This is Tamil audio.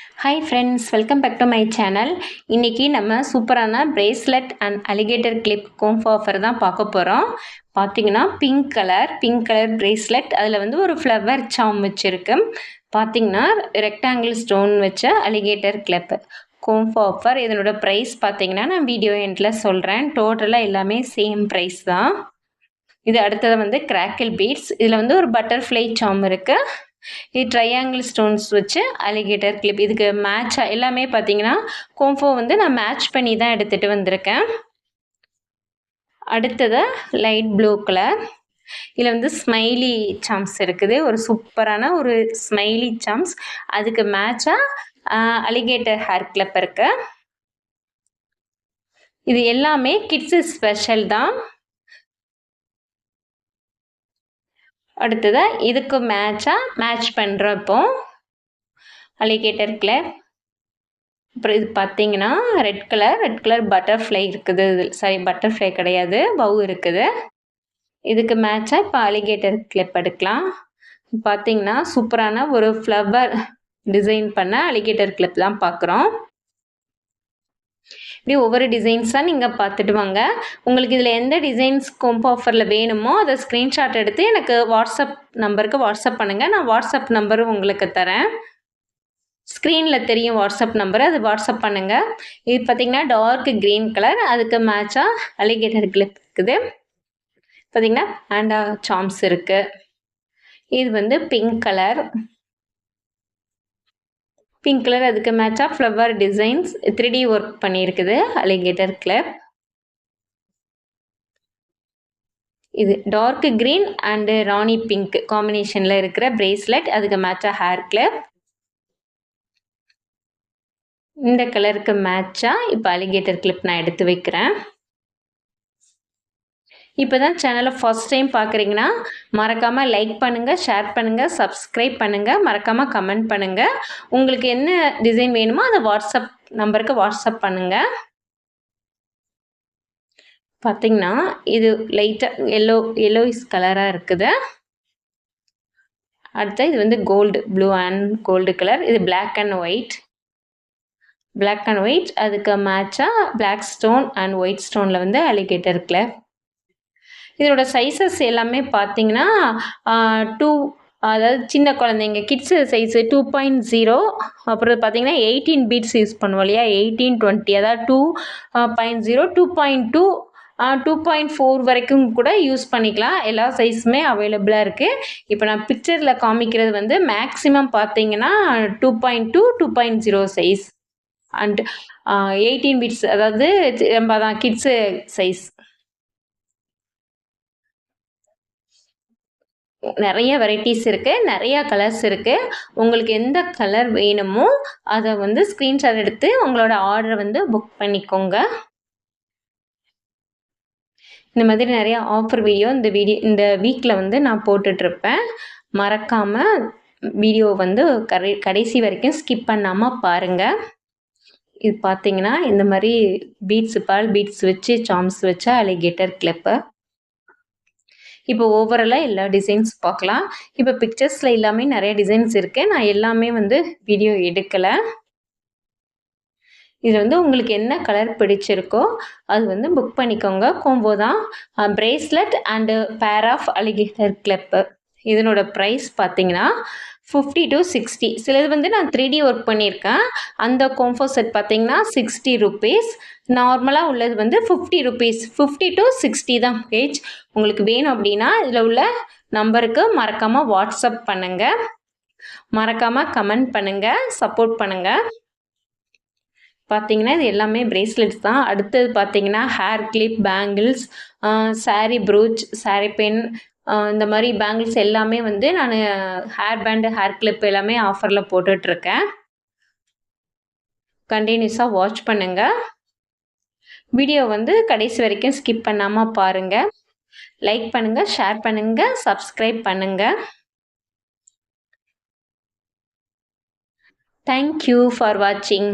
Hi friends, welcome back to my channel. இன்றைக்கி நம்ம சூப்பரான பிரேஸ்லெட் அண்ட் அலிகேட்டர் கிளிப் கோம்ஃப் ஆஃபர் தான் பார்க்க போகிறோம். பார்த்தீங்கன்னா பிங்க் கலர் பிரேஸ்லெட், அதில் வந்து ஒரு ஃப்ளவர் சாம் வச்சுருக்கு. பார்த்தீங்கன்னா ரெக்டாங்கிள் ஸ்டோன் வச்ச அலிகேட்டர் கிளிப் கோம்ஃப் ஆஃபர். இதனோட ப்ரைஸ் பார்த்தீங்கன்னா நான் வீடியோ எண்டில் சொல்கிறேன். டோட்டலாக எல்லாமே சேம் ப்ரைஸ் தான். இது அடுத்தது வந்து கிராக்கிள் பீட்ஸ். இதில் வந்து ஒரு பட்டர்ஃப்ளை சாம் இருக்குது. இது ட்ரையாங்கிள் ஸ்டோன்ஸ் வச்சு அலிகேட்டர் கிளிப். இதுக்கு மேட்சாக எல்லாமே பார்த்தீங்கன்னா கோம்ஃபோ வந்து நான் மேட்ச் பண்ணி தான் எடுத்துகிட்டு வந்திருக்கேன். அடுத்தது லைட் ப்ளூ கலர். இதில் வந்து ஸ்மைலி சாம்ஸ் இருக்குது. ஒரு சூப்பரான ஒரு ஸ்மைலி சாம்ஸ். அதுக்கு மேட்சாக அலிகேட்டர் ஹேர் கிளிப் இருக்கு. இது எல்லாமே கிட்ஸு ஸ்பெஷல் தான். அடுத்தது இதுக்கு மேட்ச் பண்ணுறோம் இப்போ அலிகேட்டர் கிளிப். அப்புறம் இது பார்த்தீங்கன்னா ரெட் கலர் பட்டர்ஃப்ளை இருக்குது. சாரி, பட்டர்ஃப்ளை கிடையாது, பவு இருக்குது. இதுக்கு மேட்சாக இப்போ அலிகேட்டர் கிளிப் எடுக்கலாம். பார்த்தீங்கன்னா சூப்பரான ஒரு ஃப்ளவர் டிசைன் பண்ண அலிகேட்டர் கிளிப் தான் பார்க்குறோம். இப்படி ஒவ்வொரு டிசைன்ஸாக நீங்கள் பார்த்துட்டு வாங்க. உங்களுக்கு இதில் எந்த டிசைன்ஸ் கோம்ஃபோ ஆஃபரில் வேணுமோ அதை ஸ்க்ரீன்ஷாட் எடுத்து எனக்கு வாட்ஸ்அப் நம்பருக்கு வாட்ஸ்அப் பண்ணுங்கள். நான் வாட்ஸ்அப் நம்பரும் உங்களுக்கு தரேன். ஸ்க்ரீனில் தெரியும் வாட்ஸ்அப் நம்பர், அது வாட்ஸ்அப் பண்ணுங்கள். இது பார்த்திங்கன்னா டார்க் க்ரீன் கலர், அதுக்கு மேட்சாக அலிகேட்டர் கிளிப் இருக்குது. பார்த்திங்கன்னா ஆண்டா சாம்ஸ் இருக்குது. இது வந்து பிங்க் கலர், அதுக்கு மேட்சாக ஃப்ளவர் டிசைன்ஸ் 3D ஒர்க் பண்ணியிருக்குது அலிகேட்டர் கிளிப். இது dark green and rani pink காம்பினேஷனில் இருக்கிற பிரேஸ்லெட், அதுக்கு மேட்சாக ஹேர் கிளிப். இந்த கலருக்கு மேட்சாக இப்போ அலிகேட்டர் கிளிப் நான் எடுத்து வைக்கிறேன். இப்போ தான் சேனலை ஃபர்ஸ்ட் டைம் பார்க்குறீங்கன்னா மறக்காமல் லைக் பண்ணுங்கள், ஷேர் பண்ணுங்கள், சப்ஸ்கிரைப் பண்ணுங்கள், மறக்காமல் கமெண்ட் பண்ணுங்கள். உங்களுக்கு என்ன டிசைன் வேணுமோ அதை வாட்ஸ்அப் நம்பருக்கு வாட்ஸ்அப் பண்ணுங்கள். பார்த்தீங்கன்னா இது லைட்டாக எல்லோயிஸ் கலராக இருக்குது. அடுத்து இது வந்து ப்ளூ அண்ட் கோல்டு கலர். இது பிளாக் அண்ட் ஒயிட், அதுக்கு மேட்சாக பிளாக் ஸ்டோன் அண்ட் ஒயிட் ஸ்டோனில் வந்து அலிகேட்டர் கிளிப். இதோட சைஸஸ் எல்லாமே பார்த்தீங்கன்னா 2, அதாவது சின்ன குழந்தைங்க கிட்ஸு சைஸு 2.0. அப்புறம் பார்த்தீங்கன்னா 18 பீட்ஸ் யூஸ் பண்ணுவோம் இல்லையா, 18, 20, அதாவது 2.0, 2.2, 2.4 வரைக்கும் கூட யூஸ் பண்ணிக்கலாம். எல்லா சைஸுமே அவைலபிளாக இருக்குது. இப்போ நான் பிக்சரில் காமிக்கிறது வந்து மேக்ஸிமம் பார்த்தீங்கன்னா 2.2, 2.0 சைஸ் அண்ட் 18 பீட்ஸ், அதாவது நம்ம தான் கிட்ஸு சைஸ். நிறைய வெரைட்டிஸ் இருக்குது, நிறையா கலர்ஸ் இருக்குது. உங்களுக்கு எந்த கலர் வேணுமோ அதை வந்து ஸ்க்ரீன்ஷாட் எடுத்து உங்களோட ஆர்டரை வந்து புக் பண்ணிக்கோங்க. இந்த மாதிரி நிறையா ஆஃபர் வீடியோ இந்த வீக்கில் வந்து நான் போட்டுட்ருப்பேன். மறக்காமல் வீடியோ வந்து கடைசி வரைக்கும் ஸ்கிப் பண்ணாமல் பாருங்கள். இது பார்த்தீங்கன்னா இந்த மாதிரி பால் பீட்ஸ் வச்சு சாம்ஸ் வச்ச அலிகேட்டர் கிளிப்பு. இப்போ ஓவராலாக எல்லா டிசைன்ஸ் பார்க்கலாம். இப்போ பிக்சர்ஸில் எல்லாமே நிறைய டிசைன்ஸ் இருக்குது. நான் எல்லாமே வந்து வீடியோ எடுக்கலை. இதில் வந்து உங்களுக்கு என்ன கலர் பிடிச்சிருக்கோ அது வந்து புக் பண்ணிக்கோங்க. கோம்போ தான் bracelet and pair of alligator clip. இதனோட ப்ரைஸ் பார்த்தீங்கன்னா 50 to 60. சிலது வந்து நான் 3D ஒர்க் பண்ணியிருக்கேன். அந்த கோம்போ செட் பார்த்தீங்கன்னா 60 rupees. நார்மலாக உள்ளது வந்து 50 rupees. 50 to 60 தான் பேஜ். உங்களுக்கு வேணும் அப்படின்னா இதில் உள்ள நம்பருக்கு மறக்காமல் வாட்ஸ்அப் பண்ணுங்கள். மறக்காமல் கமெண்ட் பண்ணுங்கள், சப்போர்ட் பண்ணுங்கள். பார்த்தீங்கன்னா இது எல்லாமே பிரேஸ்லெட்ஸ் தான். அடுத்தது பார்த்தீங்கன்னா hair clip, bangles, sari brooch, sari pen, இந்த மாதிரி பேங்கிள்ஸ் எல்லாமே வந்து நான் ஹேர் பேண்டு, ஹேர் கிளிப் எல்லாமே ஆஃபரில் போட்டுட்ருக்கேன். கண்டினியூஸாக வாட்ச் பண்ணுங்கள். வீடியோ வந்து கடைசி வரைக்கும் ஸ்கிப் பண்ணாமல் பாருங்கள். லைக் பண்ணுங்கள், ஷேர் பண்ணுங்கள், சப்ஸ்கிரைப் பண்ணுங்கள். தேங்க்யூ ஃபார் வாட்சிங்.